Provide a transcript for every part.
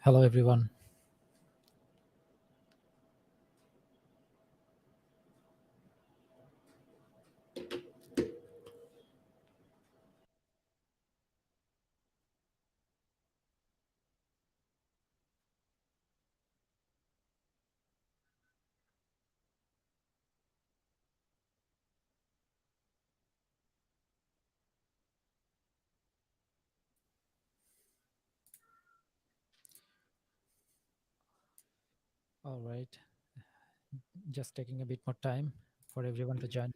Hello, everyone. All right. Just taking a bit more time for everyone to join.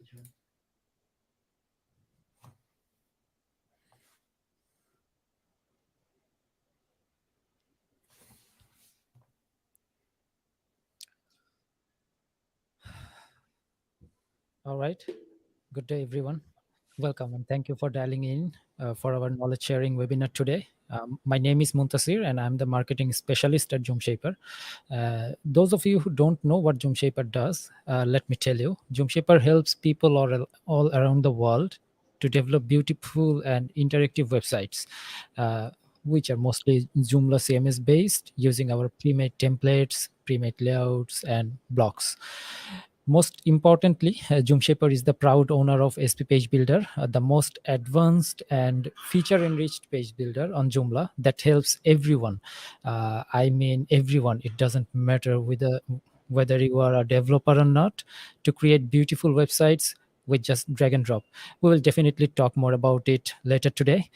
All right. Good day, everyone. Welcome and thank you for dialing in for our knowledge sharing webinar today. My name is Muntasir and I'm the marketing specialist at Joomshaper. Those of you who don't know what Joomshaper does, let me tell you. Joomshaper helps people all around the world to develop beautiful and interactive websites, uh, which are mostly Joomla CMS based, using our pre-made templates, pre-made layouts, and blocks. Most importantly, Joomshaper is the proud owner of SP Page Builder, the most advanced and feature-enriched page builder on Joomla that helps everyone. I mean everyone. It doesn't matter whether you are a developer or not, to create beautiful websites with just drag and drop. We will definitely talk more about it later today.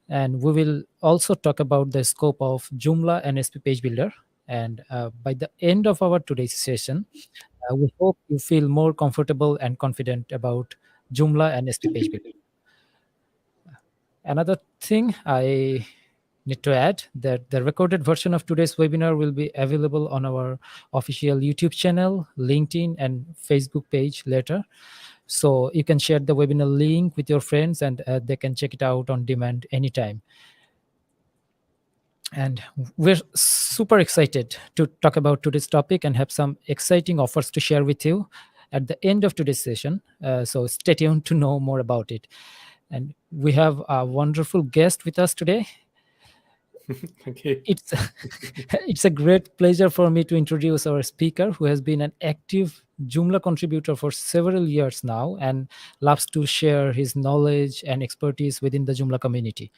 And we will also talk about the scope of Joomla and SP Page Builder. And by the end of our today's session, we hope you feel more comfortable and confident about Joomla and SP Page Builder. Another thing I need to add that the recorded version of today's webinar will be available on our official YouTube channel, LinkedIn, and Facebook page later. So you can share the webinar link with your friends and they can check it out on demand anytime. And we're super excited to talk about today's topic and have some exciting offers to share with you at the end of today's session. So stay tuned to know more about it. And we have a wonderful guest with us today. Thank you. It's a great pleasure for me to introduce our speaker, who has been an active Joomla contributor for several years now and loves to share his knowledge and expertise within the Joomla community.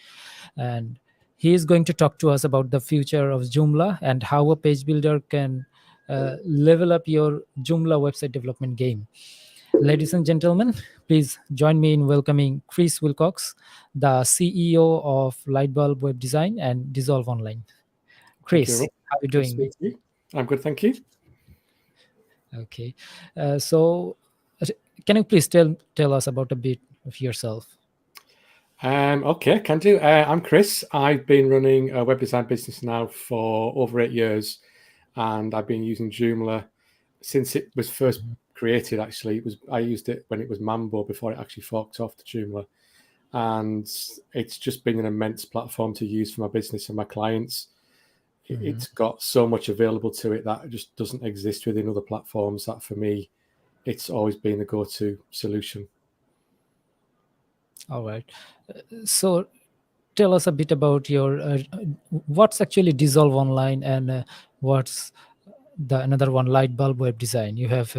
And he is going to talk to us about the future of Joomla and how a page builder can level up your Joomla website development game. Ladies and gentlemen, please join me in welcoming Chris Wilcox, the CEO of Lightbulb Web Design and Dissolveonline. Chris, how are you doing? I'm good, thank you. Okay. So, can you please tell us about a bit of yourself? Okay, can do. I'm Chris. I've been running a web design business now for over 8 years, and I've been using Joomla since it was first created. Actually, I used it when it was Mambo before it actually forked off to Joomla, and it's just been an immense platform to use for my business and my clients. It's got so much available to it that just doesn't exist within other platforms. That for me, it's always been the go-to solution. All right. So tell us a bit about your what's actually Dissolveonline and what's the another one, Lightbulb Web Design. You have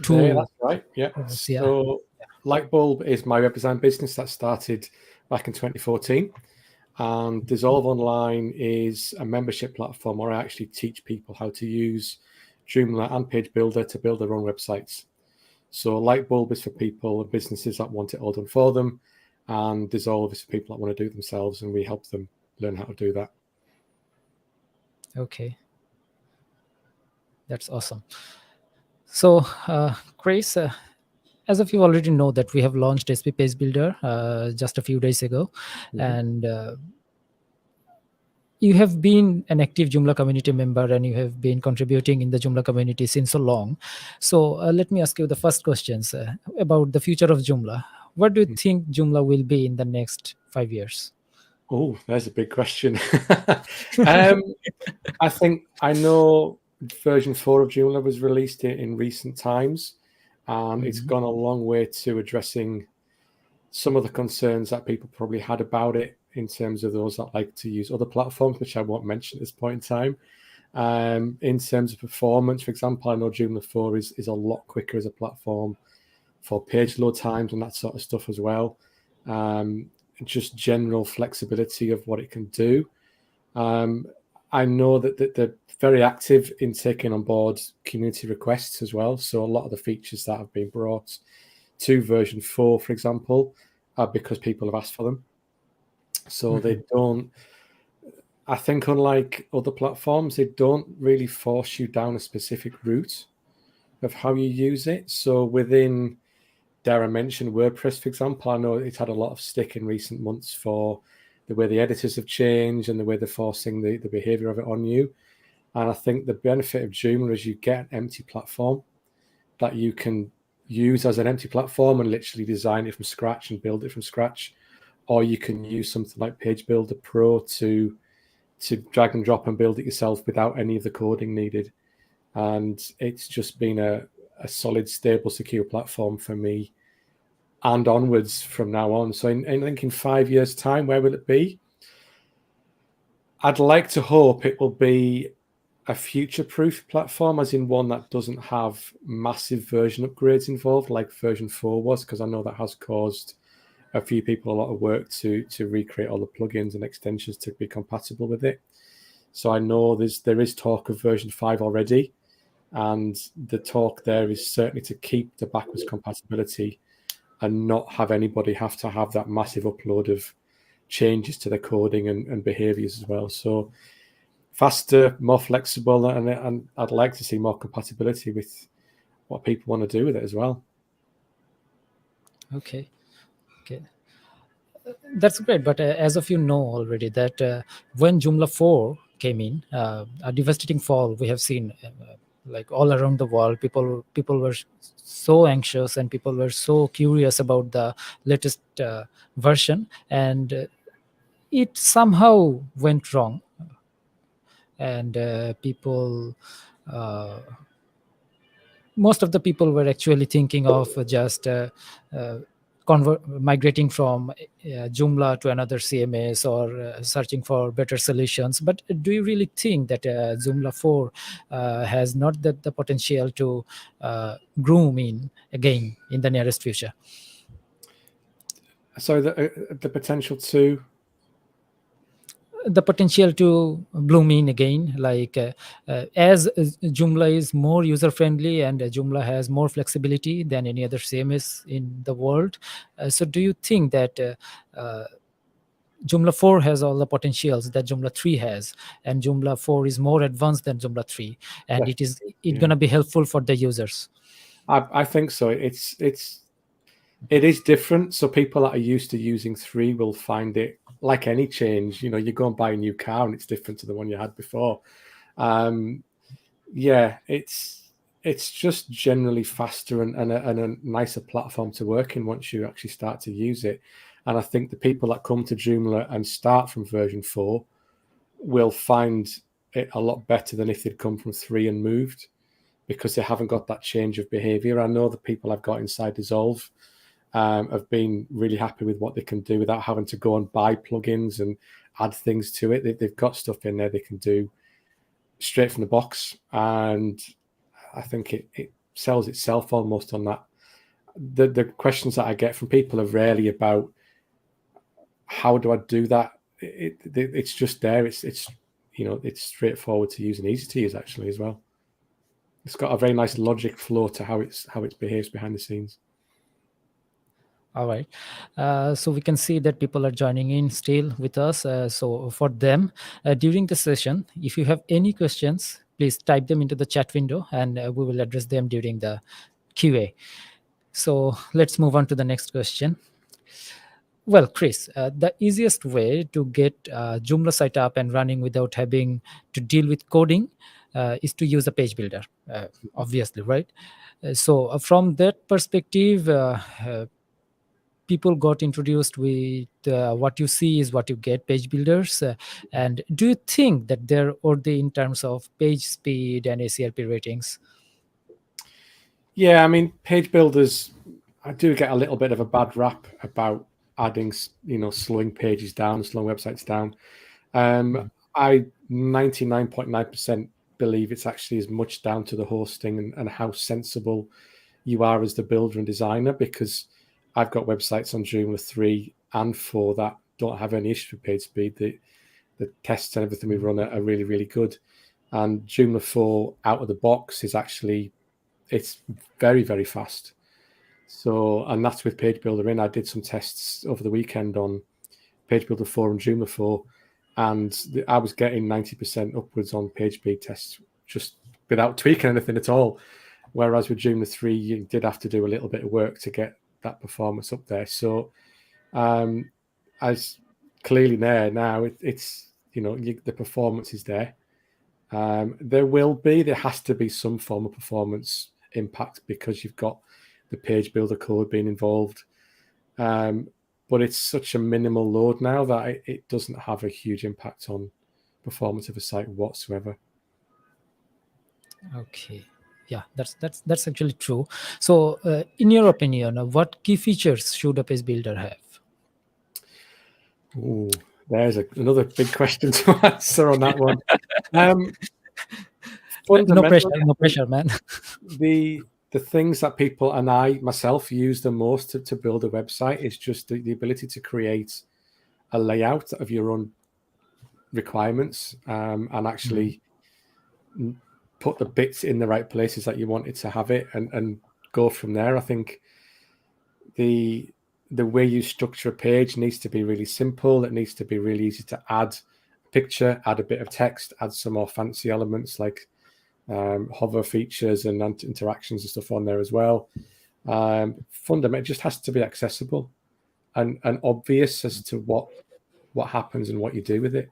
two. That's right. Yeah. So Lightbulb is my web design business that started back in 2014. And Dissolveonline is a membership platform where I actually teach people how to use Joomla and Page Builder to build their own websites. So Lightbulb is for people and businesses that want it all done for them, and Dissolve is for people that want to do it themselves, and we help them learn how to do that. Okay. That's awesome. So, Chris, as of you already know that we have launched SP Page Builder just a few days ago, and you have been an active Joomla community member and you have been contributing in the Joomla community since so long. So let me ask you the first questions about the future of Joomla. What do you think Joomla will be in the next 5 years? Oh, there's a big question. I think I know version 4 of Joomla was released in recent times, and it's gone a long way to addressing some of the concerns that people probably had about it in terms of those that like to use other platforms, which I won't mention at this point in time. In terms of performance, for example, I know Joomla 4 is a lot quicker as a platform for page load times and that sort of stuff as well. Just general flexibility of what it can do. I know that they're very active in taking on board community requests as well. So a lot of the features that have been brought to version 4, for example, are because people have asked for them. So they don't, I think unlike other platforms, they don't really force you down a specific route of how you use it. So within, dare I mention, WordPress, for example, I know it's had a lot of stick in recent months for the way the editors have changed and the way they're forcing the behavior of it on you. And I think the benefit of Joomla is you get an empty platform that you can use as an empty platform and literally design it from scratch and build it from scratch. Or you can use something like Page Builder Pro to drag and drop and build it yourself without any of the coding needed. And it's just been a solid, stable, secure platform for me and onwards from now on. So I think in 5 years' time, where will it be? I'd like to hope it will be a future-proof platform, as in one that doesn't have massive version upgrades involved like version 4 was, because I know that has caused a few people a lot of work to recreate all the plugins and extensions to be compatible with it. So I know there is talk of version 5 already, and the talk there is certainly to keep the backwards compatibility and not have anybody have to have that massive upload of changes to their coding and behaviors as well. So faster, more flexible, and I'd like to see more compatibility with what people want to do with it as well. Okay. That's great, but as of you know already that when Joomla 4 came in, a devastating fall we have seen, like all around the world. People were so anxious and people were so curious about the latest version, and it somehow went wrong, and people. Most of the people were actually thinking of just migrating from Joomla to another CMS, or searching for better solutions. But do you really think that Joomla 4 has not the potential to groom in again in the nearest future? So the potential to The potential to bloom in again, like as Joomla is more user friendly and Joomla has more flexibility than any other CMS in the world. So do you think that Joomla 4 has all the potentials that Joomla 3 has, and Joomla 4 is more advanced than Joomla 3, and yeah. going to be helpful for the users? I think so. It is different. So people that are used to using 3 will find it like any change. You know, you go and buy a new car and it's different to the one you had before. Yeah, it's just generally faster and a nicer platform to work in once you actually start to use it. And I think the people that come to Joomla and start from version 4 will find it a lot better than if they'd come from 3 and moved, because they haven't got that change of behavior. I know the people I've got inside Dissolve have been really happy with what they can do without having to go and buy plugins and add things to it. They've got stuff in there they can do straight from the box, and I think it sells itself almost on that. The questions that I get from people are rarely about how do I do that. It's just there. It's it's straightforward to use and easy to use actually as well. It's got a very nice logic flow to how it behaves behind the scenes. All right. So we can see that people are joining in still with us. So for them, during the session, if you have any questions, please type them into the chat window, and we will address them during the QA. So let's move on to the next question. Well, Chris, the easiest way to get Joomla site up and running without having to deal with coding is to use a page builder, obviously, right? So from that perspective, people got introduced with what you see is what you get, page builders. And do you think that they're worthy in terms of page speed and ACRP ratings? Yeah, I mean, page builders, I do get a little bit of a bad rap about adding, slowing pages down, slowing websites down. I 99.9% believe it's actually as much down to the hosting and how sensible you are as the builder and designer, because I've got websites on Joomla 3 and 4 that don't have any issue with page speed. The tests and everything we run are really, really good. And Joomla 4 out of the box is actually, it's very, very fast. So, and that's with Page Builder in. I did some tests over the weekend on Page Builder 4 and Joomla 4, and I was getting 90% upwards on page speed tests just without tweaking anything at all. Whereas with Joomla 3, you did have to do a little bit of work to get that performance up there. So, as clearly there now, it's the performance is there. There has to be some form of performance impact because you've got the page builder code being involved. But it's such a minimal load now that it doesn't have a huge impact on performance of a site whatsoever. Okay. Yeah, that's actually true. So, in your opinion, what key features should a page builder have? Ooh, there's another big question to answer on that one. No pressure, man. The things that people and I myself use the most to build a website is just the ability to create a layout of your own requirements and actually put the bits in the right places that you want it to have it and go from there. I think the way you structure a page needs to be really simple. It needs to be really easy to add a picture, add a bit of text, add some more fancy elements like hover features and interactions and stuff on there as well. Fundamentally, it just has to be accessible and obvious as to what happens and what you do with it.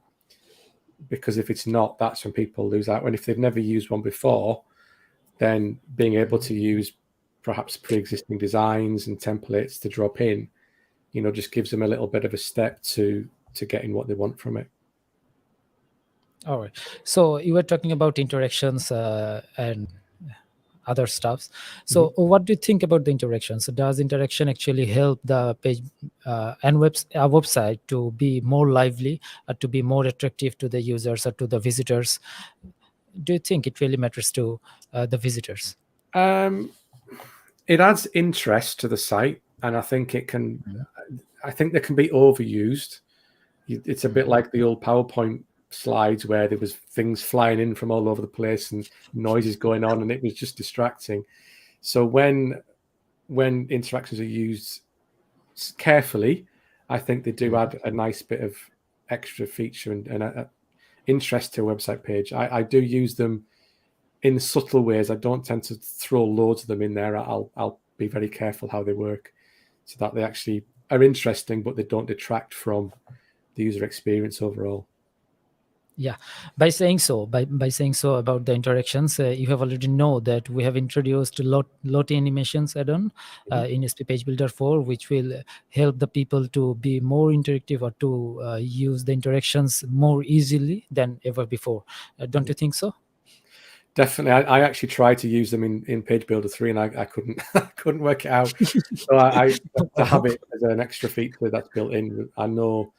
Because if it's not, that's when people lose out. And if they've never used one before, then being able to use perhaps pre-existing designs and templates to drop in, just gives them a little bit of a step to getting what they want from it. All right. So you were talking about interactions and other stuffs. So what do you think about the interactions? So does interaction actually help the page and website to be more lively, to be more attractive to the users or to the visitors? Do you think it really matters to the visitors? It adds interest to the site, and I think it can. I think they can be overused. It's a bit like the old PowerPoint slides where there was things flying in from all over the place and noises going on, and it was just distracting. So when interactions are used carefully, I think they do add a nice bit of extra feature and interest to a website page. I do use them in subtle ways. I don't tend to throw loads of them in there. I'll be very careful how they work so that they actually are interesting, but they don't detract from the user experience overall. Yeah, by saying so about the interactions, you have already know that we have introduced Lottie animations add-on in SP Page Builder 4, which will help the people to be more interactive or to use the interactions more easily than ever before. Don't you think so? Definitely. I actually tried to use them in Page Builder 3 and I couldn't couldn't work it out. So I to have it as an extra feature that's built in. I know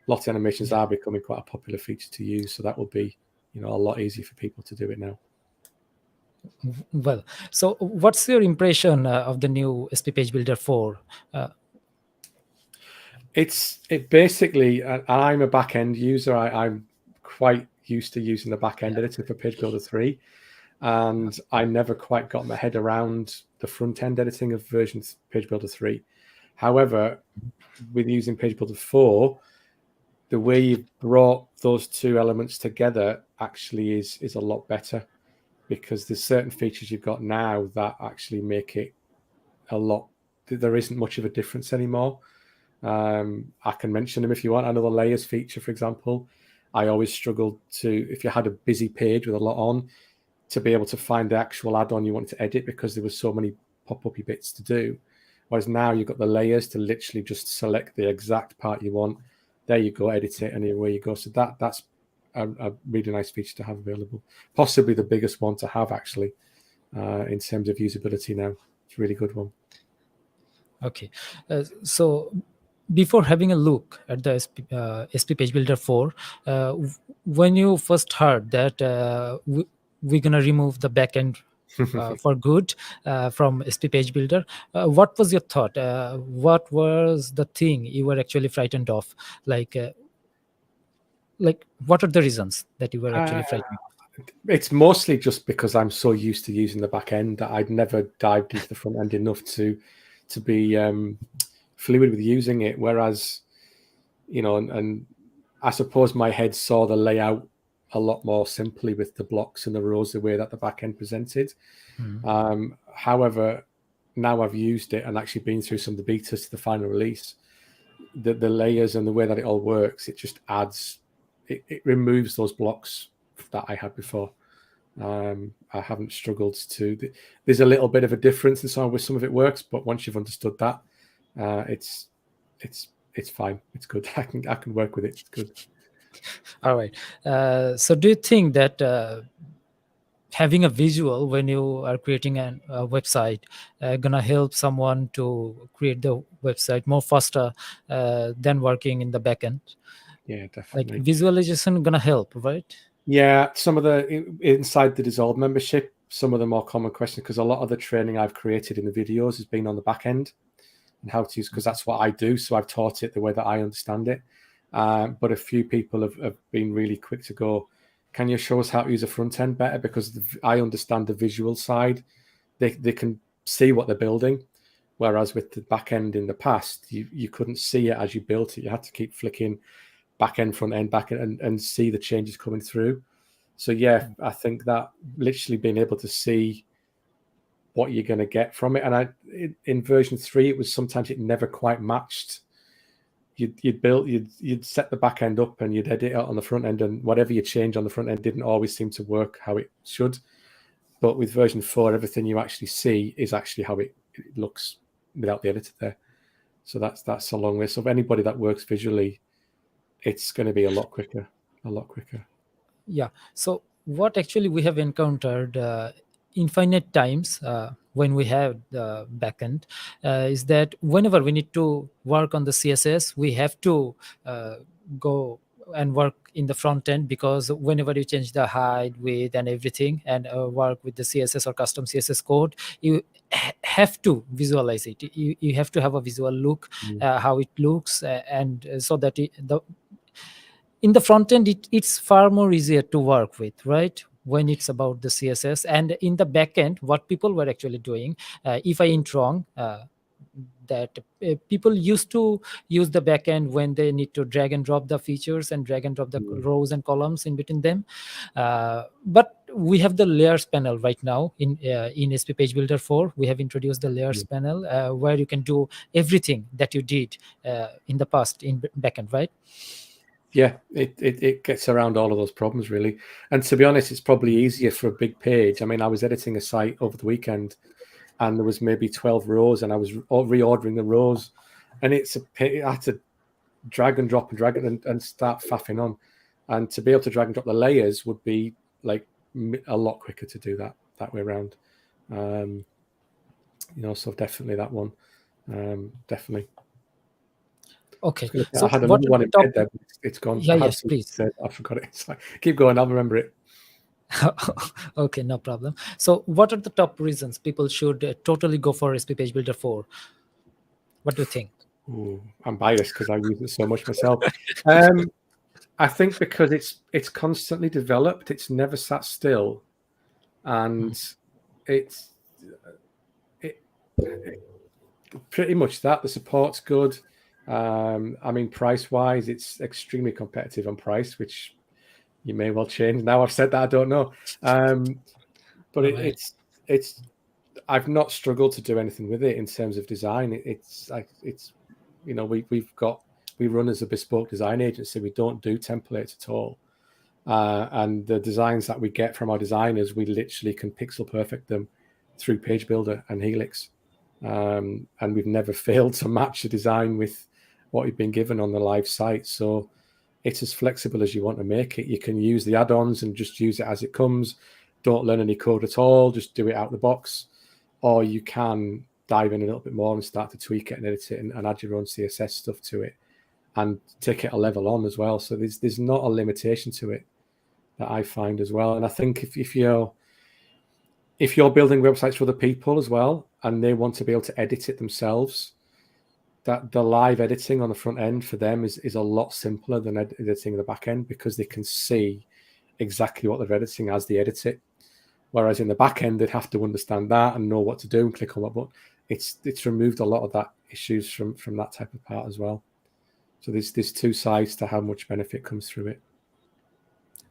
Lottie animations are becoming quite a popular feature to use, so that will be a lot easier for people to do it now. Well, so what's your impression of the new SP Page Builder 4? It basically, I'm a back end user. I'm quite used to using the back end editor for Page Builder 3, and I never quite got my head around the front end editing of version Page Builder 3. However, with using Page Builder 4, the way you brought those two elements together actually is a lot better, because there's certain features you've got now that actually make it there isn't much of a difference anymore. I can mention them if you want. Another layers feature, for example. I always struggled if you had a busy page with a lot on, to be able to find the actual add-on you wanted to edit because there were so many pop-up-y bits to do. Whereas now you've got the layers to literally just select the exact part you want. There you go, edit it, and away you go. So that's a really nice feature to have available. Possibly the biggest one to have, actually, in terms of usability now. It's a really good one. Okay. So before having a look at the SP Page Builder 4, when you first heard that we're gonna remove the backend for good from SP Page Builder, what was your thought? What was the thing you were actually frightened of? Like what are the reasons that you were actually frightened? It's mostly just because I'm so used to using the back end that I'd never dived into the front end enough to be fluid with using it. Whereas, and I suppose my head saw the layout a lot more simply with the blocks and the rows the way that the back end presented. However, now I've used it and actually been through some of the betas to the final release, the layers and the way that it all works, it just adds, it removes those blocks that I had before. I haven't struggled to. There's a little bit of a difference in some of it works, but once you've understood that, it's fine. It's good. I can work with it. It's good. All right. So do you think that having a visual when you are creating a website gonna help someone to create the website more faster than working in the backend? Yeah, Like definitely. visualization gonna help, right? Yeah, some of the inside the Dissolve membership, some of the more common questions, because a lot of the training I've created in the videos has been on the back end and how to use, because that's what I do. So I've taught it the way that I understand it. But a few people have been really quick to go, can you show us how to use a front end better? Because I understand the visual side. They can see what they're building. Whereas with the back end in the past, you couldn't see it as you built it. You had to keep flicking back end, front end, back end, and see the changes coming through. So yeah, I think that literally being able to see what you're going to get from it. And in version 3, it was sometimes it never quite matched. You'd set the back end up and you'd edit it on the front end, and whatever you change on the front end didn't always seem to work how it should. But with version 4, everything you actually see is actually how it looks without the editor there. So that's a long way. So for anybody that works visually, it's going to be a lot quicker. Yeah. So what actually we have encountered infinite times when we have the backend is that whenever we need to work on the CSS, we have to go and work in the front end, because whenever you change the height, width, and everything, and work with the CSS or custom CSS code, you have to visualize it. You have to have a visual look, how it looks, and so that in the front end it's far more easier to work with, right, when it's about the CSS. And in the back end, what people were actually doing, if I ain't wrong, that people used to use the backend when they need to drag and drop the features and drag and drop the rows and columns in between them. But we have the layers panel right now in SP Page Builder 4. We have introduced the layers panel where you can do everything that you did in the past in backend, right? Yeah, it gets around all of those problems, really. And to be honest, it's probably easier for a big page. I mean, I was editing a site over the weekend, and there was maybe 12 rows, and I was reordering the rows, and I had to drag and drop and start faffing on. And to be able to drag and drop the layers would be like a lot quicker to do that way around. So definitely that one. Definitely. Okay. I had another one in head there, but it's gone. Yeah, yes, please. I forgot it. So keep going. I'll remember it. Okay, no problem. So what are the top reasons people should totally go for SP Page Builder 4? What do you think? Ooh, I'm biased because I use it so much myself. I think because it's constantly developed. It's never sat still, and it's pretty much that. The support's good. I mean, price-wise, it's extremely competitive on price, which you may well change. Now I've said that, I don't know. But it's I've not struggled to do anything with it in terms of design. We run as a bespoke design agency. We don't do templates at all. And the designs that we get from our designers, we literally can pixel perfect them through Page Builder and Helix. And we've never failed to match the design with what you've been given on the live site. So it's as flexible as you want to make it. You can use the add-ons and just use it as it comes. Don't learn any code at all. Just do it out of the box. Or you can dive in a little bit more and start to tweak it and edit it and add your own CSS stuff to it and take it a level on as well. So there's not a limitation to it that I find as well. And I think if you're building websites for other people as well and they want to be able to edit it themselves, that the live editing on the front end for them is a lot simpler than editing the back end, because they can see exactly what they're editing as they edit it. Whereas in the back end, they'd have to understand that and know what to do and click on what button. It's removed a lot of that issues from that type of part as well. So there's two sides to how much benefit comes through it.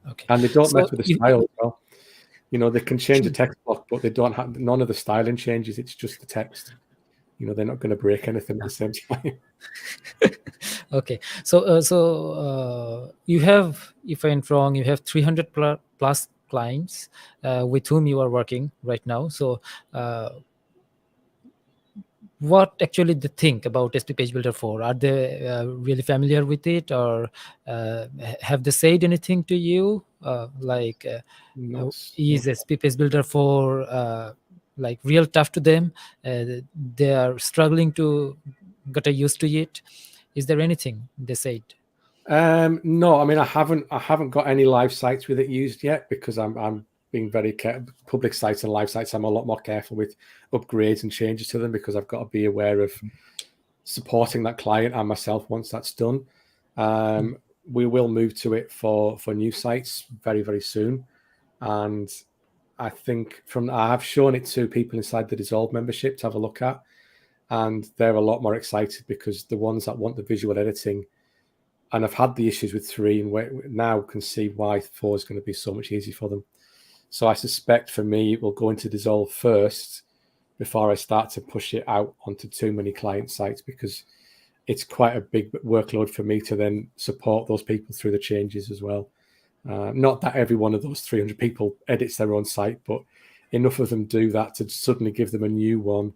Okay. And they don't mess with the style as well. They can change the text block, but they don't have none of the styling changes. It's just the text. They're not going to break anything at the same time. Okay. So you have, if I'm wrong, you have 300 plus clients with whom you are working right now. So what actually they think about SP Page Builder 4? Are they really familiar with it, or have they said anything to you? Is SP Page Builder 4 like real tough to them? They are struggling to get used to it. Is there anything they said? No, I mean, I haven't got any live sites with it used yet, because I'm being very careful. Public sites and live sites, I'm a lot more careful with upgrades and changes to them, because I've got to be aware of supporting that client and myself once that's done. We will move to it for new sites very, very soon. And I think I have shown it to people inside the Dissolve membership to have a look at, and they're a lot more excited, because the ones that want the visual editing, and I've had the issues with 3, and now can see why 4 is going to be so much easier for them. So I suspect for me, it will go into Dissolve first before I start to push it out onto too many client sites, because it's quite a big workload for me to then support those people through the changes as well. Not that every one of those 300 people edits their own site, but enough of them do that to suddenly give them a new one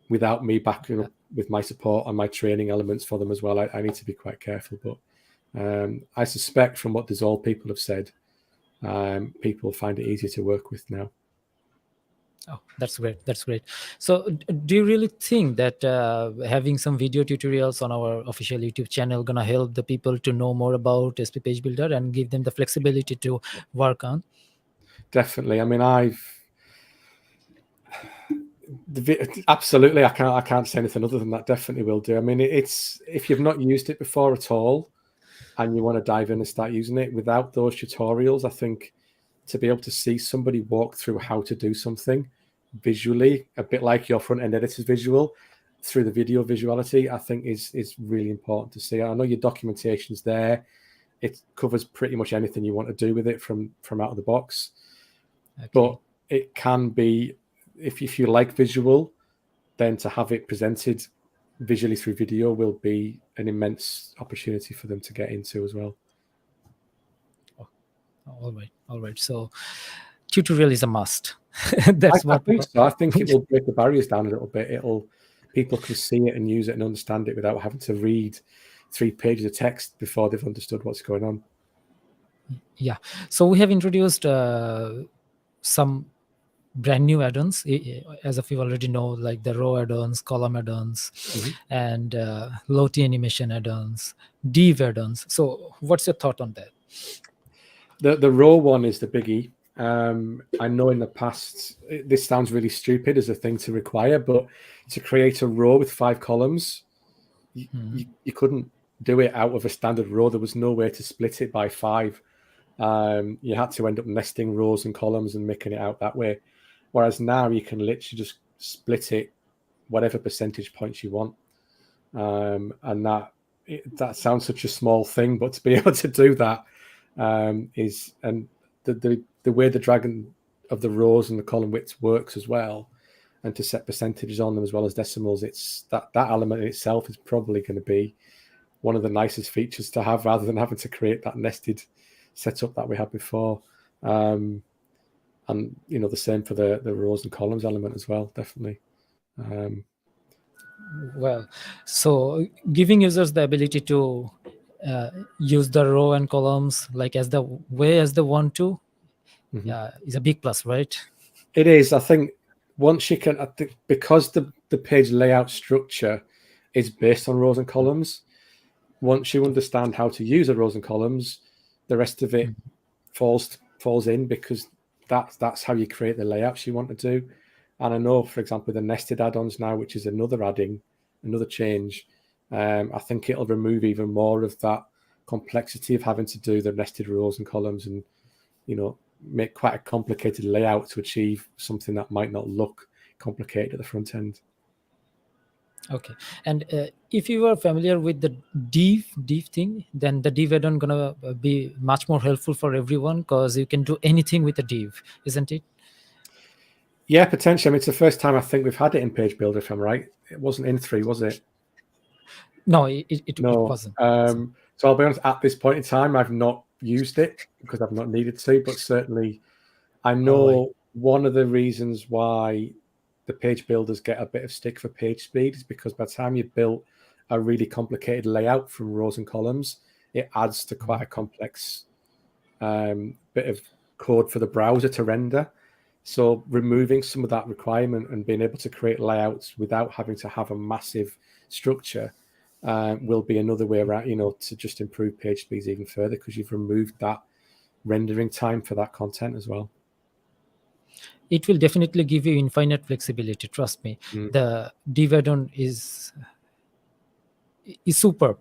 without me backing up with my support and my training elements for them as well. I need to be quite careful, but I suspect from what Dissolve people have said, people find it easier to work with now. Oh, that's great. That's great. So do you really think that having some video tutorials on our official YouTube channel gonna help the people to know more about SP Page Builder and give them the flexibility to work on? Definitely. I mean, absolutely. I can't say anything other than that. Definitely will do. I mean, it's, if you've not used it before at all and you want to dive in and start using it without those tutorials, I think to be able to see somebody walk through how to do something visually, a bit like your front end editor's visual, through the video visuality, I think is really important to see. I know your documentation's there. It covers pretty much anything you want to do with it from out of the box. Okay. But it can be, if you like visual, then to have it presented visually through video will be an immense opportunity for them to get into as well. All right. So tutorial is a must. That's what I think. So I think it will break the barriers down a little bit. People can see it and use it and understand it without having to read 3 pages of text before they've understood what's going on. Yeah. So we have introduced some brand new add-ons, as if you already know, like the row add-ons, column add-ons, and low T animation add-ons, div add-ons. So what's your thought on that? The row one is the biggie. I know in the past, this sounds really stupid as a thing to require, but to create a row with 5 columns, you couldn't do it out of a standard row. There was no way to split it by 5. You had to end up nesting rows and columns and making it out that way. Whereas now you can literally just split it whatever percentage points you want. And that sounds such a small thing, but to be able to do that is, and the way the dragging of the rows and the column widths works as well, and to set percentages on them as well as decimals, it's that element in itself is probably going to be one of the nicest features to have, rather than having to create that nested setup that we had before. And the same for the rows and columns element as well, definitely. Well, so giving users the ability to use the row and columns like as the way as they want to is a big plus, right? It is. I think once you can, I think, because the page layout structure is based on rows and columns, once you understand how to use the rows and columns, the rest of it falls in, because that's how you create the layouts you want to do. And I know, for example, the nested add-ons now, which is another change, I think it'll remove even more of that complexity of having to do the nested rows and columns, and make quite a complicated layout to achieve something that might not look complicated at the front end. Okay, and if you are familiar with the div thing, then the div add-on gonna be much more helpful for everyone, because you can do anything with a div, isn't it? Yeah, potentially. I mean, it's the first time I think we've had it in Page Builder, if I'm right. It wasn't in 3, was it? No, it No. wasn't. So I'll be honest, at this point in time, I've not used it because I've not needed to, but certainly I know one of the reasons why the page builders get a bit of stick for page speed is because by the time you've built a really complicated layout from rows and columns, it adds to quite a complex bit of code for the browser to render. So removing some of that requirement and being able to create layouts without having to have a massive structure will be another way around, to just improve page speeds even further, because you've removed that rendering time for that content as well. It will definitely give you infinite flexibility. Trust me, the div add-on is superb.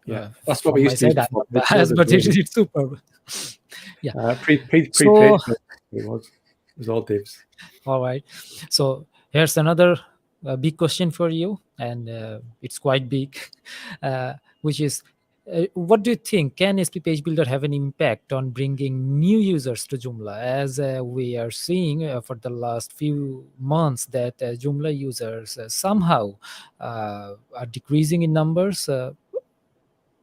Yeah, that's what from we my used to use side, I'm before. not biased, but it's superb. Yeah. Pre-page So, it was all divs. all right. So here's another big question for you, and it's quite big, which is, what do you think? Can SP Page Builder have an impact on bringing new users to Joomla? As we are seeing for the last few months that Joomla users somehow are decreasing in numbers.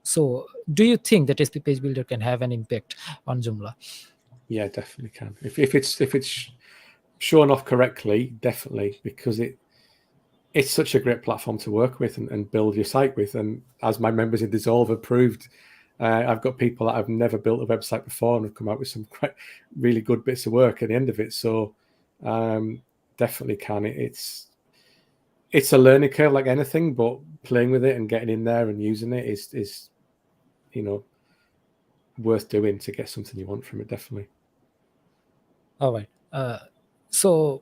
So, do you think that SP Page Builder can have an impact on Joomla? Yeah, definitely can. If it's shown off correctly, definitely, because it's such a great platform to work with and build your site with. And as my members in Dissolve have proved, I've got people that have never built a website before and have come out with some quite really good bits of work at the end of it. So definitely can. It's a learning curve like anything, but playing with it and getting in there and using it is worth doing to get something you want from it, definitely. All right. So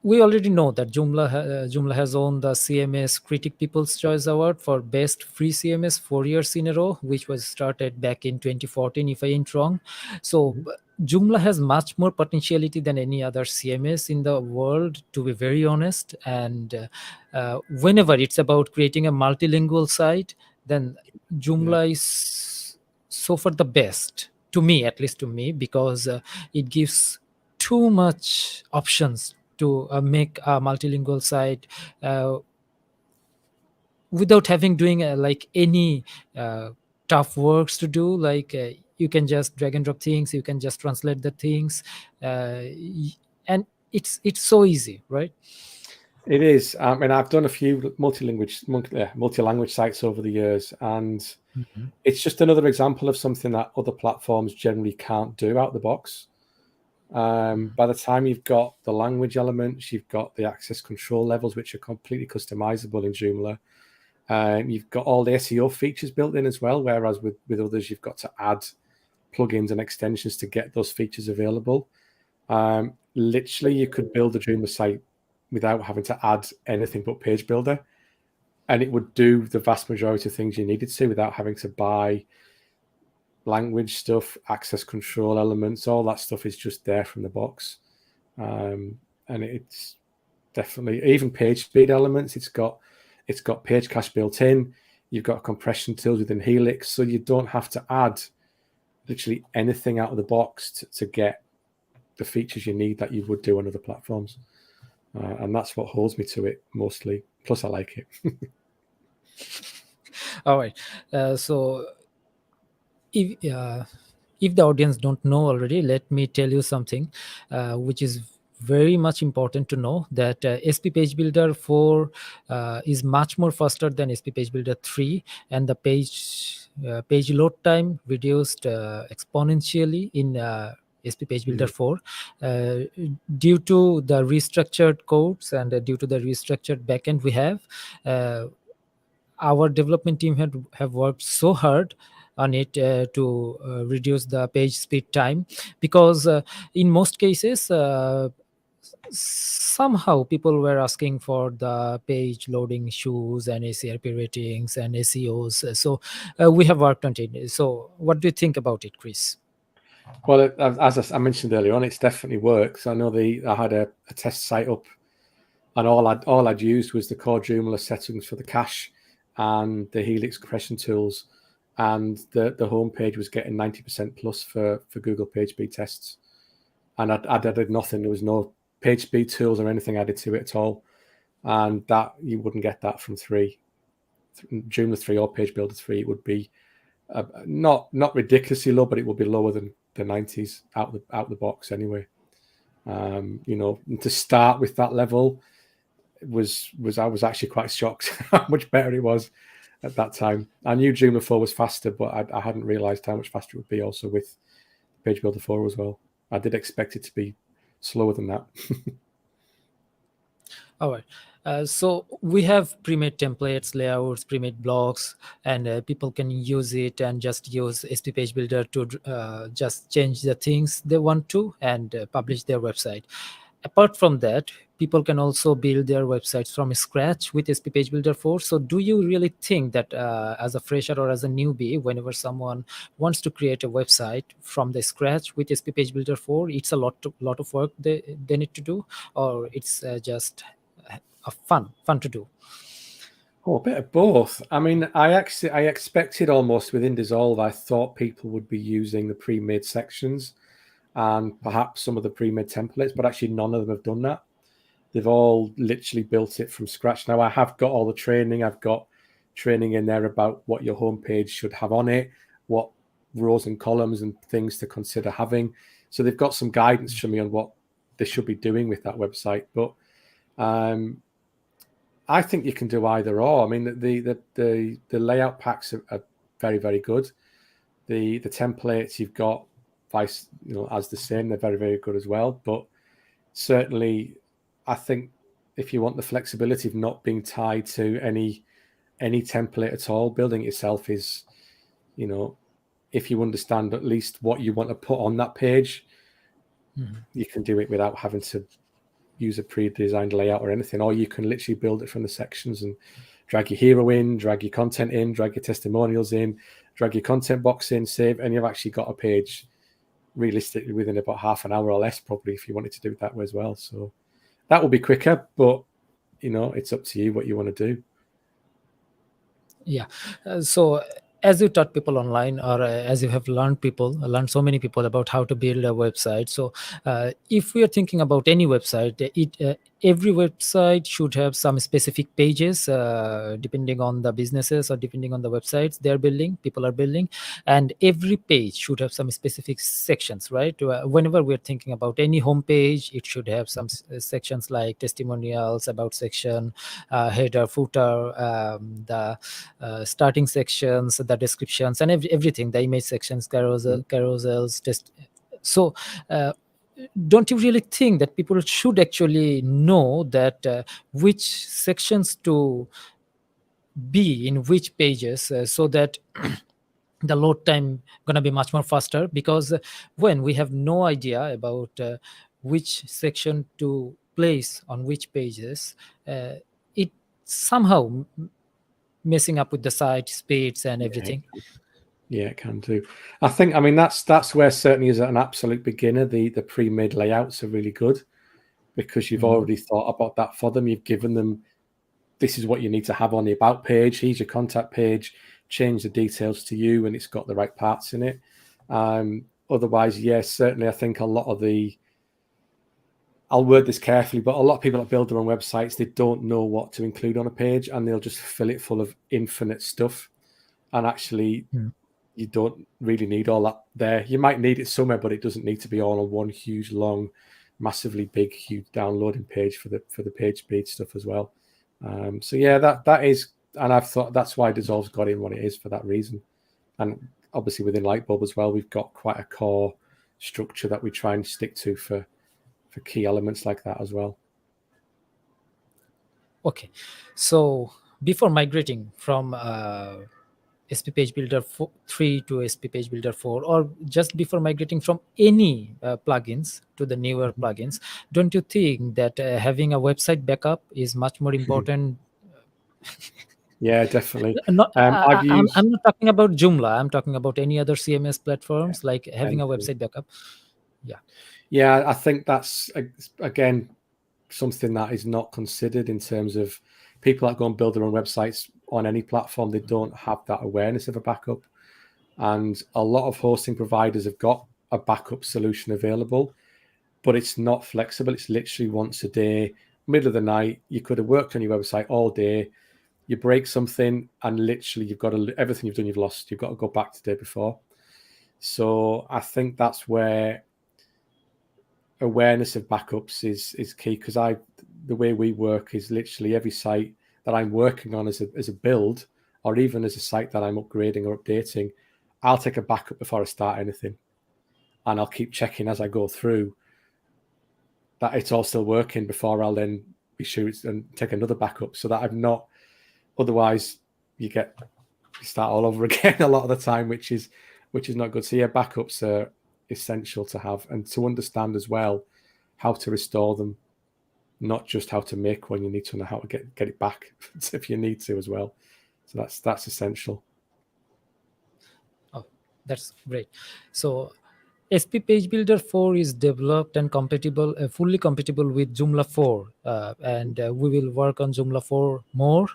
we already know that Joomla has won the CMS Critic People's Choice Award for Best Free CMS 4 years in a row, which was started back in 2014, if I ain't wrong. So Joomla has much more potentiality than any other CMS in the world, to be very honest. And whenever it's about creating a multilingual site, then Joomla is so far the best, to me, at least to me, because it gives too much options to make a multilingual site without having doing like any tough works to do. Like you can just drag and drop things, you can just translate the things, and it's so easy, right? It is. And I've done a few multi-language sites over the years, and it's just another example of something that other platforms generally can't do out the box. By the time you've got the language elements, you've got the access control levels, which are completely customizable in Joomla. You've got all the SEO features built in as well, whereas with others, you've got to add plugins and extensions to get those features available. Literally, you could build a Joomla site without having to add anything but Page Builder, and it would do the vast majority of things you needed to without having to buy language stuff, access control elements. All that stuff is just there from the box, and it's definitely even page speed elements. It's got page cache built in. You've got compression tools within Helix, so you don't have to add literally anything out of the box to get the features you need that you would do on other platforms. And that's what holds me to it mostly. Plus, I like it. All right. So if the audience don't know already, let me tell you something which is very much important to know, that SP Page Builder 4 is much more faster than SP Page Builder 3, and the page load time reduced exponentially in SP Page Builder 4. Due to the restructured codes and due to the restructured backend we have, our development team have worked so hard on it to reduce the page speed time, because in most cases somehow people were asking for the page loading issues and ACRP ratings and SEOs. So we have worked on it. So what do you think about it, Chris? Well, as I mentioned earlier on, it's definitely works. I know I had a test site up, and all I'd used was the core Joomla settings for the cache and the Helix compression tools, and the homepage was getting 90% plus for Google page speed tests, and I'd added nothing. There was no page speed tools or anything added to it at all, and that you wouldn't get that from Joomla 3 or Page Builder 3. It would be not ridiculously low, but it would be lower than the 90s out the box anyway. To start with that level was I was actually quite shocked how much better it was at that time. I knew Joomla 4 was faster, but I hadn't realized how much faster it would be also with Page Builder 4 as well. I did expect it to be slower than that. All right. So we have pre-made templates, layouts, pre-made blocks, and people can use it and just use SP Page Builder to just change the things they want to and publish their website. Apart from that, people can also build their websites from scratch with SP Page Builder 4. So do you really think that as a fresher or as a newbie, whenever someone wants to create a website from the scratch with SP Page Builder 4, it's a lot of work they need to do, or it's just fun to do? Oh, a bit of both. I mean, I expected almost within Dissolve, I thought people would be using the pre-made sections and perhaps some of the pre-made templates, but actually none of them have done that. They've all literally built it from scratch. Now, I have got all the training. I've got training in there about what your homepage should have on it, what rows and columns and things to consider having. So they've got some guidance from me on what they should be doing with that website. But I think you can do either or. I mean, the layout packs are very, very good. The templates you've got, as the same, they're very, very good as well. But certainly, I think if you want the flexibility of not being tied to any template at all, building it yourself is, if you understand at least what you want to put on that page, you can do it without having to use a pre-designed layout or anything, or you can literally build it from the sections and drag your hero in, drag your content in, drag your testimonials in, drag your content box in, save, and you've actually got a page realistically within about half an hour or less, probably, if you wanted to do it that way as well. So that will be quicker, but it's up to you what you want to do. Yeah. So as you taught people online, or as you have learned so many people about how to build a website. So if we are thinking about any website, every website should have some specific pages depending on the businesses or depending on the websites people are building, and every page should have some specific sections, right? Whenever we're thinking about any homepage, it should have some sections like testimonials, about section, header, footer, the starting sections, the descriptions, and everything, the image sections, carousels, so don't you really think that people should actually know that which sections to be in which pages, so that the load time gonna be much more faster? Because when we have no idea about which section to place on which pages, it somehow messing up with the site speeds and everything. Yeah, it can do. I mean, that's where certainly as an absolute beginner, the pre-made layouts are really good, because you've already thought about that for them. You've given them, this is what you need to have on the about page. Here's your contact page. Change the details to you, and it's got the right parts in it. Otherwise, yes, certainly I think a lot of I'll word this carefully, but a lot of people that build their own websites, they don't know what to include on a page, and they'll just fill it full of infinite stuff. And actually, you don't really need all that there. You might need it somewhere, but it doesn't need to be all on one huge, long, massively big, huge downloading page for the page speed stuff as well. So yeah, that is, and I've thought that's why Dissolve's got in what it is for that reason. And obviously within Lightbulb as well, we've got quite a core structure that we try and stick to for key elements like that as well. Okay, so before migrating from SP Page Builder 3 to SP Page Builder 4, or just before migrating from any plugins to the newer plugins, don't you think that having a website backup is much more important? Yeah, definitely. Not, I've used I'm not talking about Joomla. I'm talking about any other CMS platforms, like having a anything. website backup. Yeah, I think that's again something that is not considered in terms of people that go and build their own websites on any platform. They don't have that awareness of a backup, and a lot of hosting providers have got a backup solution available, but it's not flexible. It's literally once a day, middle of the night. You could have worked on your website all day. You break something, and literally you've got everything you've done, you've lost. You've got to go back to the day before. So I think that's where awareness of backups is key, because the way we work is literally every site that I'm working on as a build, or even as a site that I'm upgrading or updating, I'll take a backup before I start anything, and I'll keep checking as I go through that it's all still working before I'll then be sure and take another backup, so that I've not. Otherwise, you start all over again a lot of the time, which is not good. So yeah, backups are essential to have, and to understand as well how to restore them, not just how to make one. You need to know how to get it back if you need to as well. So that's essential. Oh, that's great. So SP Page Builder 4 is developed and compatible, fully compatible with Joomla 4, and we will work on Joomla 4 more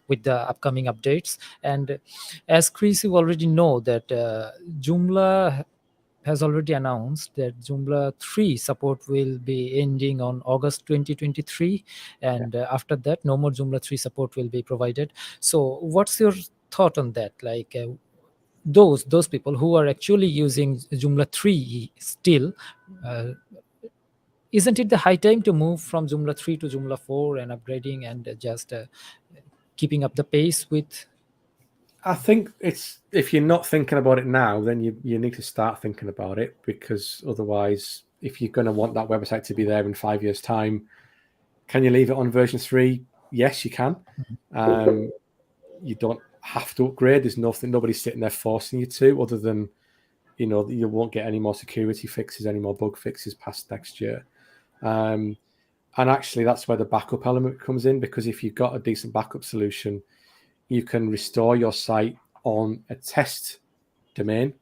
with the upcoming updates. And as Chris, you already know that Joomla has already announced that Joomla 3 support will be ending on August 2023, and after that, no more Joomla 3 support will be provided. So, what's your thought on that? Like, those people who are actually using Joomla 3 still, uh, isn't it the high time to move from Joomla 3 to Joomla 4 and upgrading and just keeping up the pace with? I think it's, if you're not thinking about it now, then you need to start thinking about it, because otherwise, if you're going to want that website to be there in 5 years' time, can you leave it on version 3? Yes, you can. You don't have to upgrade. There's nobody's sitting there forcing you to, other than, you won't get any more security fixes, any more bug fixes past next year. And actually, that's where the backup element comes in, because if you've got a decent backup solution, you can restore your site on a test domain,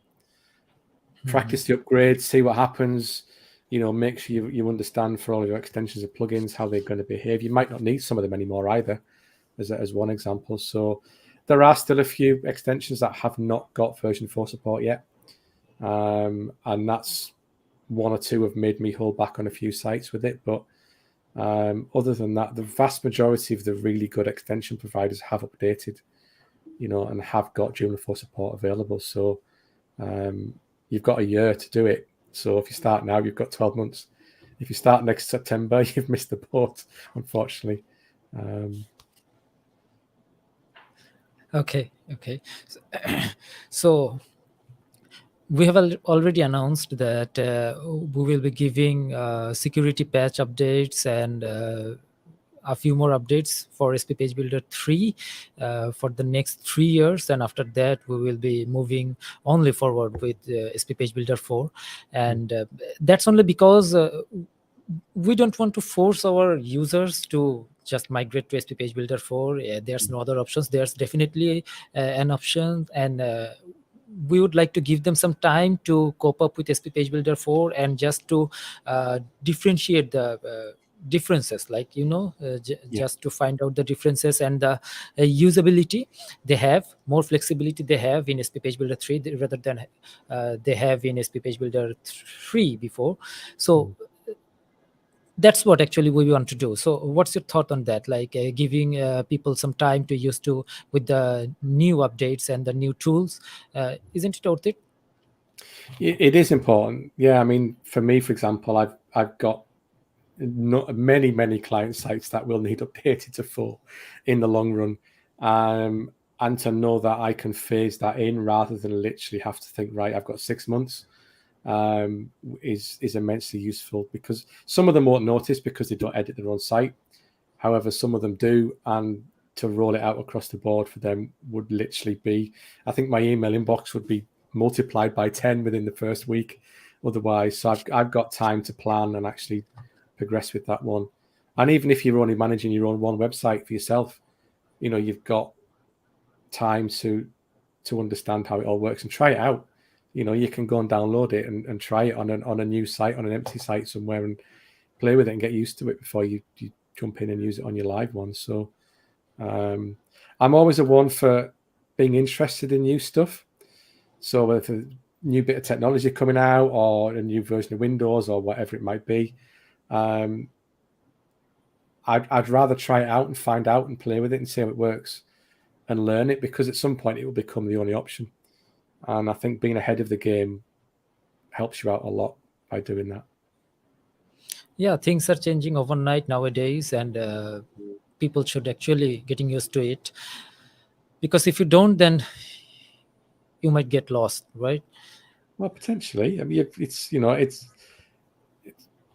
practice the upgrades, see what happens, make sure you understand for all your extensions and plugins how they're going to behave. You might not need some of them anymore either, as one example. So there are still a few extensions that have not got version 4 support yet. And that's one or two have made me hold back on a few sites with it. But other than that, the vast majority of the really good extension providers have updated, and have got Joomla 4 support available. So you've got a year to do it. So if you start now, you've got 12 months. If you start next September, you've missed the boat, unfortunately. Okay. So we have already announced that we will be giving security patch updates and a few more updates for SP Page Builder 3 for the next 3 years, and after that we will be moving only forward with SP Page Builder 4. And that's only because we don't want to force our users to just migrate to SP Page Builder 4. There's no other options. There's definitely an option, and we would like to give them some time to cope up with SP Page Builder 4, and just to differentiate the differences, like just to find out the differences and the usability they have, more flexibility they have in SP Page Builder 3 rather than they have in SP Page Builder 3 before. So that's what actually we want to do. So what's your thought on that, like giving people some time to use to with the new updates and the new tools? Isn't it worth it? It is important. Yeah, I mean, for me, for example, I've got many client sites that will need updated to 4 in the long run, and to know that I can phase that in rather than literally have to think, right, I've got 6 months, is immensely useful, because some of them won't notice because they don't edit their own site. However, some of them do, and to roll it out across the board for them would literally be, I think my email inbox would be multiplied by 10 within the first week otherwise. So I've got time to plan and actually progress with that one. And even if you're only managing your own one website for yourself, you've got time to understand how it all works and try it out. You can go and download it and try it on a new site, on an empty site somewhere, and play with it and get used to it before you jump in and use it on your live one. So I'm always a one for being interested in new stuff. So whether a new bit of technology coming out or a new version of Windows or whatever it might be, I'd rather try it out and find out and play with it and see how it works and learn it, because at some point it will become the only option. And I think being ahead of the game helps you out a lot by doing that. Yeah, things are changing overnight nowadays, and people should actually getting used to it, because if you don't, then you might get lost, right? Well, potentially. I mean,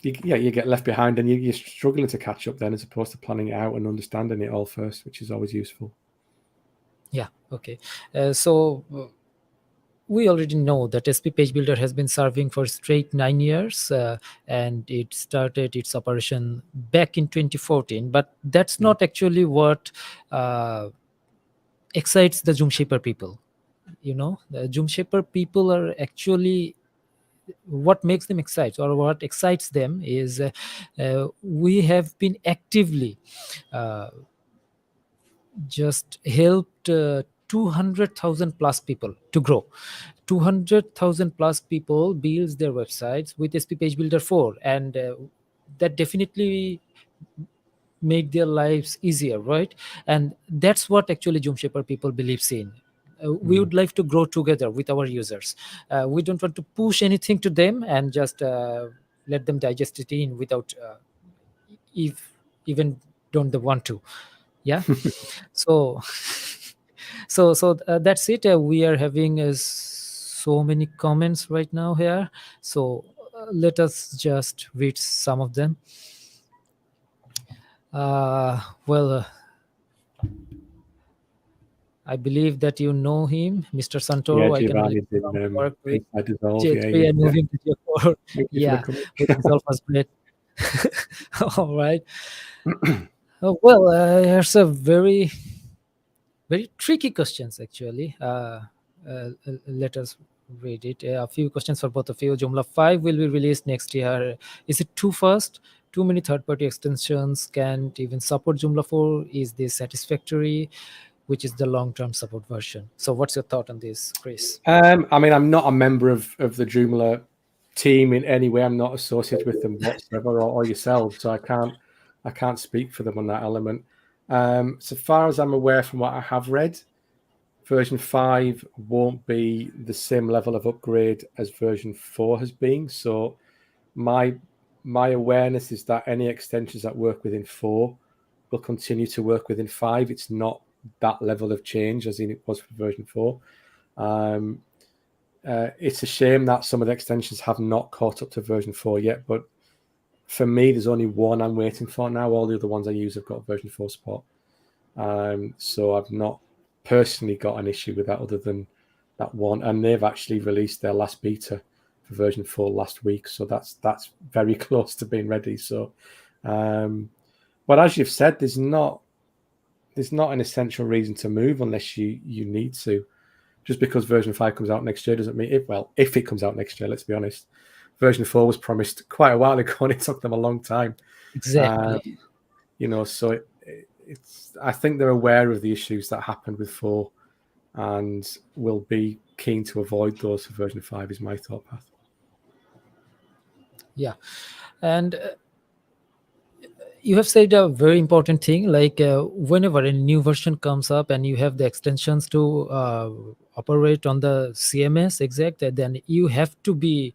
you get left behind, and you're struggling to catch up then, as opposed to planning it out and understanding it all first, which is always useful. Yeah, okay. So we already know that SP Page Builder has been serving for straight 9 years, and it started its operation back in 2014. But that's not actually what excites the Joomshaper people. The Joomshaper people are actually, what makes them excited, or what excites them is we have been actively just helped 200,000 plus people to grow. 200,000 plus people builds their websites with SP Page Builder 4, and that definitely made their lives easier, right? And that's what actually Joomshaper people believes in. We would like to grow together with our users. We don't want to push anything to them and just let them digest it in without if even don't they want to. Yeah. So that's it. We are having so many comments right now here, so let us just read some of them. Well, I believe that you know him, Mr. Yeah, Santoro. I can Giovanni's work with in Dissolve. Yeah, J3 and moving to J4. Thank you for the Yeah, comment. with Dissolve was great. All right. Well, here's a very, very tricky questions actually. Let us read it. A few questions for both of you. Joomla 5 will be released next year. Is it too fast? Too many third-party extensions can't even support Joomla 4. Is this satisfactory? Which is the long-term support version? So what's your thought on this, Chris? I mean, I'm not a member of the Joomla team in any way. I'm not associated with them whatsoever, or yourselves, so I can't speak for them on that element. So far as I'm aware from what I have read, version 5 won't be the same level of upgrade as version 4 has been. So my awareness is that any extensions that work within 4 will continue to work within 5. It's not that level of change as in it was for version 4. It's a shame that some of the extensions have not caught up to version 4 yet, but for me, there's only one I'm waiting for now. All the other ones I use have got version 4 support. So I've not personally got an issue with that other than that one. And they've actually released their last beta for version 4 last week. So that's very close to being ready. So, but as you've said, there's not an essential reason to move unless you need to. Just because version 5 comes out next year doesn't mean if it comes out next year, let's be honest. Version 4 was promised quite a while ago and it took them a long time. Exactly. So it's I think they're aware of the issues that happened with 4 and will be keen to avoid those for version 5 is my thought path. Yeah. And you have said a very important thing, like whenever a new version comes up and you have the extensions to operate on the CMS exact, then you have to be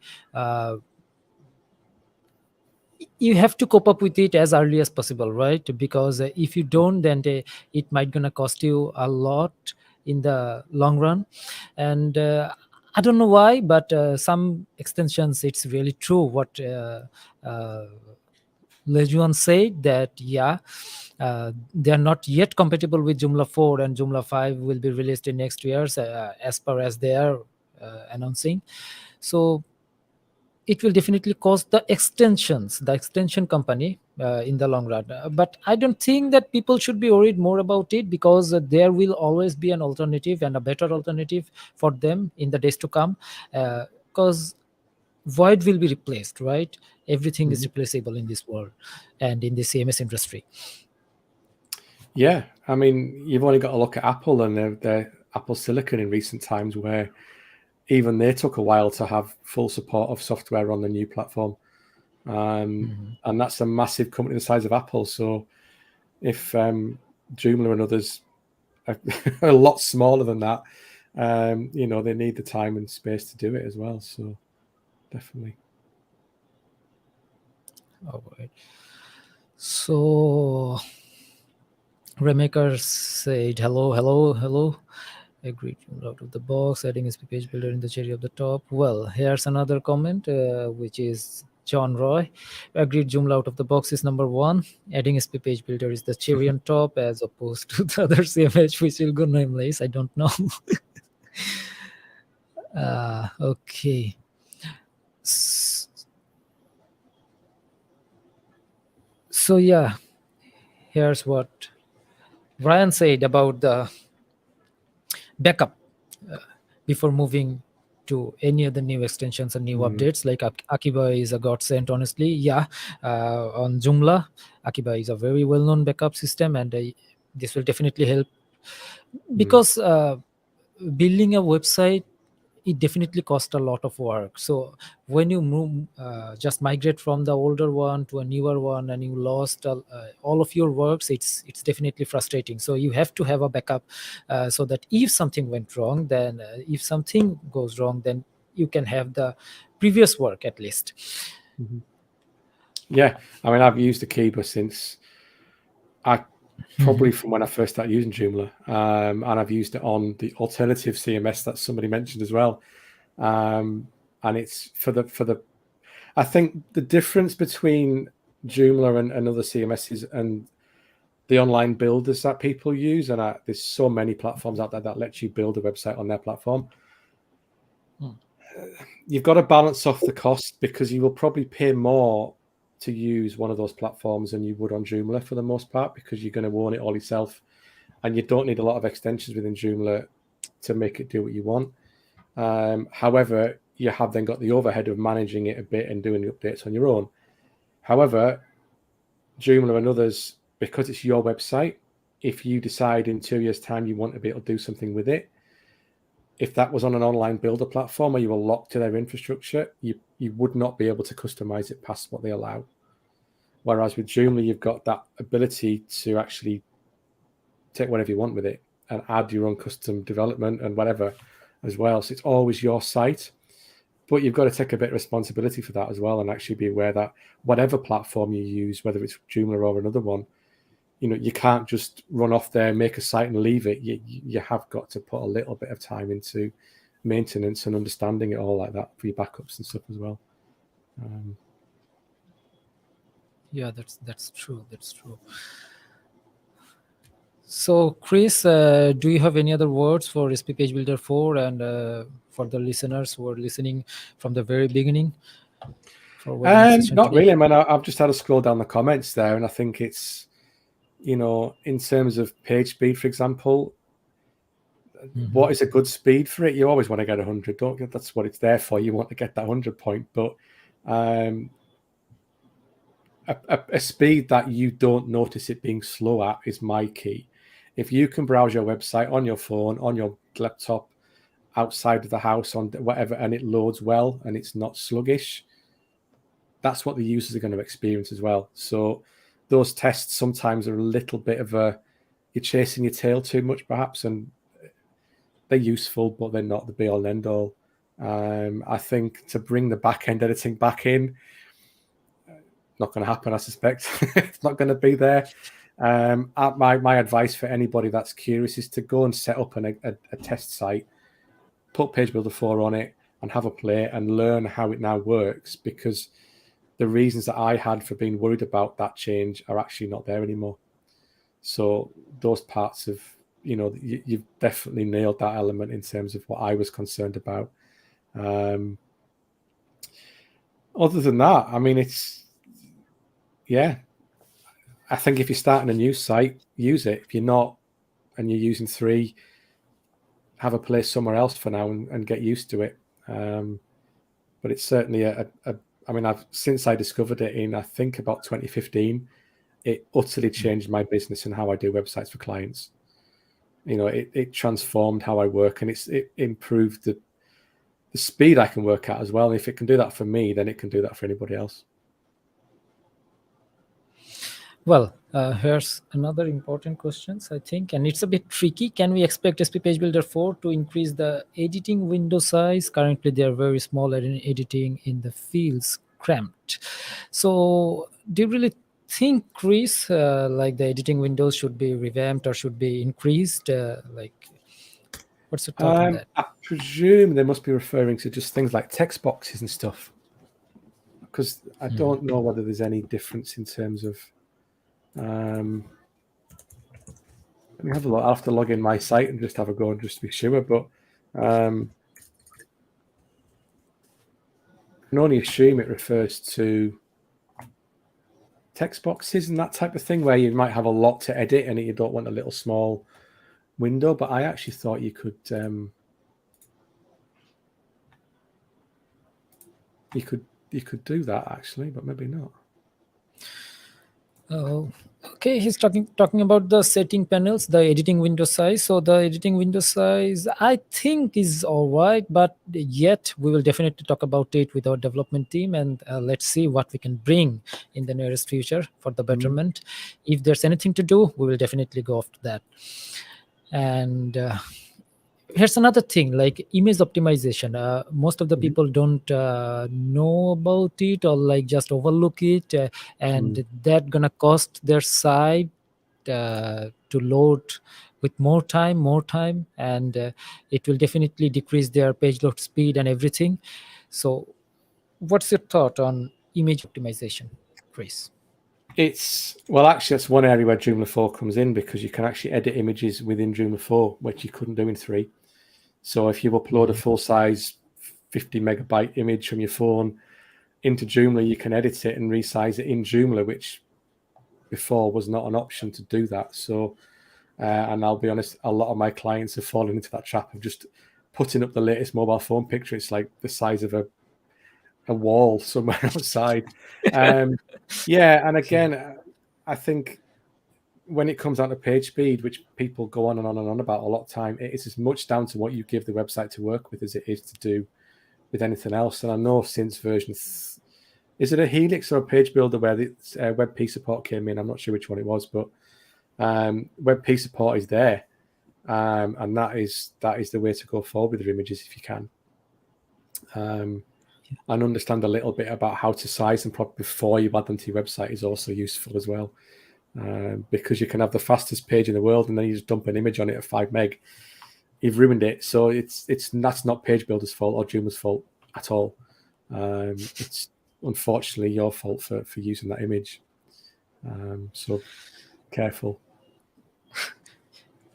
you have to cope up with it as early as possible, right? Because if you don't, then it might gonna cost you a lot in the long run. And I don't know why, but some extensions, it's really true what Lejuan said, that they are not yet compatible with Joomla 4, and Joomla 5 will be released in next years, as per as they are announcing. So it will definitely cost the extension company in the long run. But I don't think that people should be worried more about it, because there will always be an alternative, and a better alternative for them in the days to come. Because void will be replaced, right? Everything is replaceable in this world and in the CMS industry. Yeah, I mean, you've only got to look at Apple and their Apple Silicon in recent times, where even they took a while to have full support of software on the new platform. And that's a massive company the size of Apple. So if Joomla and others are a lot smaller than that, they need the time and space to do it as well. So definitely. All right. So Remaker said, hello. Agreed, out of the box, adding SP page builder in the cherry of the top. Well, here's another comment, which is John Roy. Agreed, Joomla out of the box is number one. Adding SP page builder is the cherry on top, as opposed to the other CMH, which will go nameless. I don't know. Okay. So yeah, here's what Ryan said about the backup before moving to any other new extensions and new updates. Like Akiba is a godsend, honestly. Yeah, on Joomla, Akiba is a very well-known backup system, and this will definitely help, because building a website, it definitely costs a lot of work. So when you move, just migrate from the older one to a newer one, and you lost all of your works, it's definitely frustrating. So you have to have a backup, so that if something went wrong, then if something goes wrong, then you can have the previous work at least. Yeah, I mean, I've used Akiba since probably from when I first started using Joomla, and I've used it on the alternative CMS that somebody mentioned as well. And it's for the I think the difference between Joomla and other CMSs and the online builders that people use, and there's so many platforms out there that let you build a website on their platform. You've got to balance off the cost, because you will probably pay more to use one of those platforms than you would on Joomla for the most part, because you're going to own it all yourself, and you don't need a lot of extensions within Joomla to make it do what you want. However, you have then got the overhead of managing it a bit and doing the updates on your own. However, Joomla and others, because it's your website, if you decide in 2 years' time you want to be able to do something with it, if that was on an online builder platform where you were locked to their infrastructure, you would not be able to customize it past what they allow. Whereas with Joomla, you've got that ability to actually take whatever you want with it and add your own custom development and whatever as well. So it's always your site, but you've got to take a bit of responsibility for that as well, and actually be aware that whatever platform you use, whether it's Joomla or another one, you can't just run off there, make a site and leave it. You have got to put a little bit of time into maintenance and understanding it all like that for your backups and stuff as well. Yeah, that's true. That's true. So, Chris, do you have any other words for SP Page Builder 4 and for the listeners who are listening from the very beginning? Not really. I mean, I've just had to scroll down the comments there, and I think it's, in terms of page speed, for example, what is a good speed for it? You always want to get 100, don't you? That's what it's there for. You want to get that 100 point, but a speed that you don't notice it being slow at is my key. If you can browse your website on your phone, on your laptop, outside of the house, on whatever, and it loads well and it's not sluggish, that's what the users are going to experience as well. So those tests sometimes are a little bit of you're chasing your tail too much perhaps, and they're useful, but they're not the be all and end all. I think to bring the back end editing back in, not going to happen, I suspect. It's not going to be there. My advice for anybody that's curious is to go and set up a test site, put Page Builder 4 on it and have a play and learn how it now works, because the reasons that I had for being worried about that change are actually not there anymore. So those parts of, you've definitely nailed that element in terms of what I was concerned about. Other than that, I mean, I think if you're starting a new site, use it. If you're not, and you're using 3, have a place somewhere else for now and get used to it. But it's certainly since I discovered it in, I think, about 2015, it utterly changed my business and how I do websites for clients. It transformed how I work, and it improved the speed I can work at as well. And if it can do that for me, then it can do that for anybody else. Well, here's another important question, I think, and it's a bit tricky. Can we expect SP Page Builder 4 to increase the editing window size? Currently, they are very small, and editing in the fields cramped. So, do you really think, Chris, like the editing windows should be revamped or should be increased? What's your thought on that? I presume they must be referring to just things like text boxes and stuff, because I don't know whether there's any difference in terms of. Let me have a look. I'll have to log in my site and just have a go and just to be sure. But I can only assume it refers to text boxes and that type of thing, where you might have a lot to edit and you don't want a little small window. But I actually thought you could do that actually, but maybe not. Oh, okay. He's talking about the setting panels, the editing window size. So the editing window size, I think, is all right, but yet we will definitely talk about it with our development team, and let's see what we can bring in the nearest future for the betterment. If there's anything to do, we will definitely go after that. And here's another thing, like image optimization. Most of the people don't know about it, or like just overlook it, and that gonna cost their site to load with more time, and it will definitely decrease their page load speed and everything. So what's your thought on image optimization, Chris? Actually, that's one area where Joomla 4 comes in, because you can actually edit images within Joomla 4, which you couldn't do in 3. So if you upload a full-size 50 megabyte image from your phone into Joomla, you can edit it and resize it in Joomla, which before was not an option to do that. So, and I'll be honest, a lot of my clients have fallen into that trap of just putting up the latest mobile phone picture. It's like the size of a wall somewhere outside. Yeah, and again, I think when it comes down to page speed, which people go on and on and on about a lot of time, it is as much down to what you give the website to work with as it is to do with anything else. And I know since version, is it a Helix or a page builder where the WebP support came in? I'm not sure which one it was, but WebP support is there, and that is the way to go forward with your images if you can. And understand a little bit about how to size them properly before you add them to your website is also useful as well. Because you can have the fastest page in the world, and then you just dump an image on it at 5 meg, you've ruined it. So that's not Page Builder's fault or Joomla's fault at all. It's unfortunately your fault for using that image. So careful.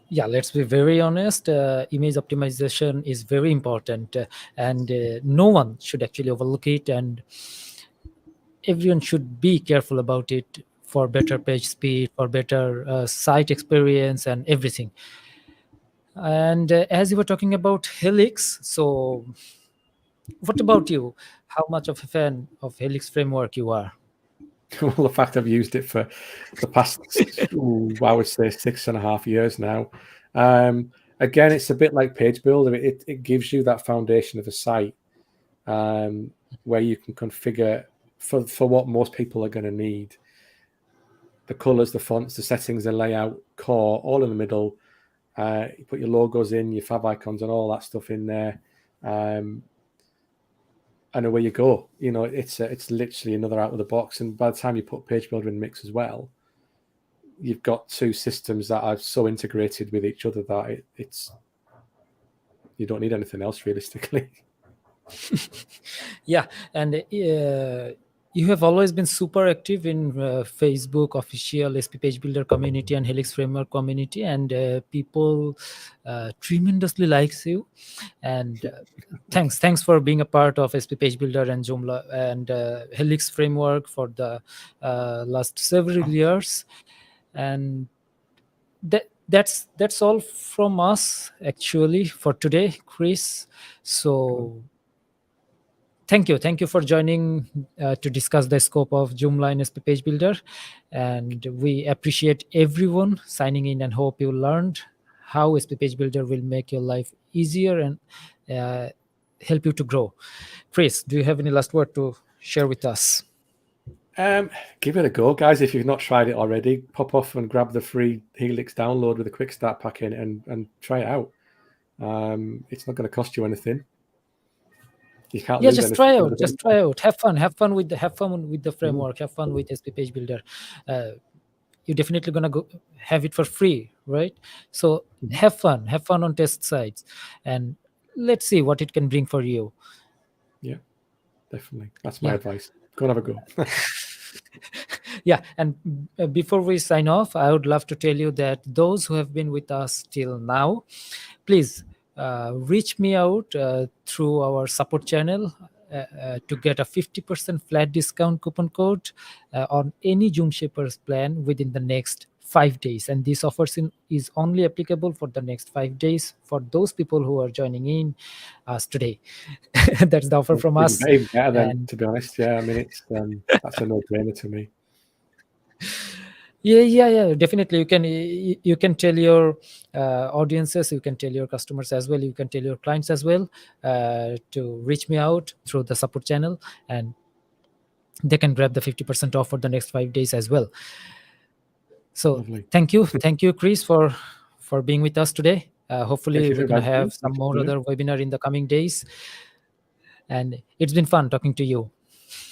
Yeah, let's be very honest. Image optimization is very important, and no one should actually overlook it, and everyone should be careful about it for better page speed, for better site experience, and everything. And as you were talking about Helix, so what about you? How much of a fan of Helix framework you are? Well, the fact I've used it for the past, I would say 6.5 years now. Again, it's a bit like Page Builder. It gives you that foundation of a site where you can configure for what most people are going to need. The colors, the fonts, the settings, the layout, core, all in the middle. You put your logos in, your fav icons, and all that stuff in there. And away you go. It's literally another out of the box. And by the time you put Page Builder in the mix as well, you've got two systems that are so integrated with each other that it's you don't need anything else realistically. Yeah, and you have always been super active in Facebook official SP Page Builder community and Helix Framework community, and people tremendously likes you. And thanks for being a part of SP Page Builder and Joomla and Helix Framework for the last several years. And that's all from us actually for today, Chris. So thank you for joining to discuss the scope of Joomla and SP Page Builder, and we appreciate everyone signing in and hope you learned how SP Page Builder will make your life easier and uh, help you to grow. Chris, do you have any last word to share with us? Give it a go, guys. If you've not tried it already, pop off and grab the free Helix download with a quick start pack in and try it out. It's not going to cost you anything. You can't lose Just anything. try out, have fun with the framework, have fun with SP Page Builder. You're definitely gonna go have it for free, right? So have fun on test sites, and let's see what it can bring for you. Yeah, definitely. That's my advice. Go and have a go. Yeah, and before we sign off, I would love to tell you that those who have been with us till now, please reach me out through our support channel to get a 50% flat discount coupon code on any Joom Shapers plan within the next 5 days. And this offer is only applicable for the next 5 days for those people who are joining in us today. That's the offer from us. Even better then, to be honest. Yeah, I mean, it's that's a no-brainer to me. Yeah, definitely. You can tell your audiences, you can tell your customers as well, you can tell your clients as well to reach me out through the support channel, and they can grab the 50% off for the next 5 days as well. So Lovely. thank you, Chris, for weing with us today. Hopefully we're gonna have some more other webinar in the coming days, and it's been fun talking to you.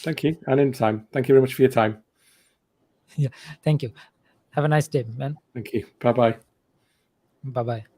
Thank you, and anytime. Thank you very much for your time. Yeah, thank you. Have a nice day, man. Thank you. Bye-bye. Bye-bye.